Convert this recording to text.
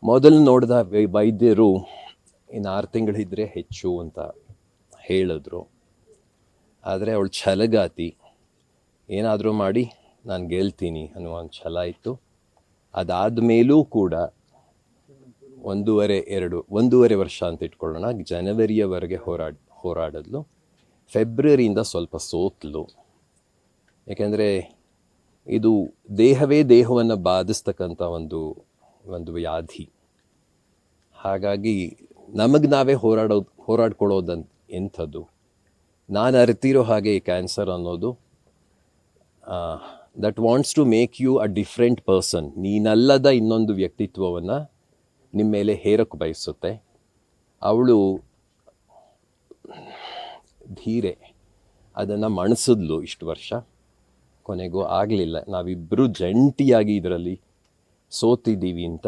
ಮೊದಲು ನೋಡಿದ ವೈದ್ಯರು ಇನ್ನು 6 ತಿಂಗಳಿದ್ರೆ ಹೆಚ್ಚು ಅಂತ ಹೇಳಿದ್ರು. ಆದರೆ ಅವಳು ಛಲಗಾತಿ, ಏನಾದರೂ ಮಾಡಿ ನಾನು ಗೆಲ್ತೀನಿ ಅನ್ನುವ ಒಂದು ಛಲ ಇತ್ತು. ಅದಾದ ಮೇಲೂ ಕೂಡ 1.5 ವರ್ಷ ಅಂತ ಇಟ್ಕೊಳ್ಳೋಣ, ಜನವರಿಯವರೆಗೆ ಹೋರಾಡಿದ್ಲು. ಫೆಬ್ರವರಿಯಿಂದ ಸ್ವಲ್ಪ ಸೋತ್ಲು. ಯಾಕೆಂದರೆ ಇದು ದೇಹವೇ ದೇಹವನ್ನು ಬಾಧಿಸ್ತಕ್ಕಂಥ ಒಂದು ವ್ಯಾಧಿ. ಹಾಗಾಗಿ ನಮಗೆ ನಾವೇ ಹೋರಾಡ್ಕೊಳ್ಳೋದಂತ ಎಂಥದ್ದು. ನಾನು ಅರಿತಿರೋ ಹಾಗೆ ಈ ಕ್ಯಾನ್ಸರ್ ಅನ್ನೋದು that wants to make you a different person. ನೀನಲ್ಲದ ಇನ್ನೊಂದು ವ್ಯಕ್ತಿತ್ವವನ್ನು ನಿಮ್ಮ ಮೇಲೆ ಹೇರಕ್ಕೆ ಬಯಸುತ್ತೆ. ಅವಳು ಧೀರೆ ಅದನ್ನು ಮಣಿಸಿದ್ಲು ಇಷ್ಟು ವರ್ಷ. ಕೊನೆಗೂ ಆಗಲಿಲ್ಲ. ನಾವಿಬ್ಬರು ಜಂಟಿಯಾಗಿ ಇದರಲ್ಲಿ ಸೋತಿದ್ದೀವಿ ಅಂತ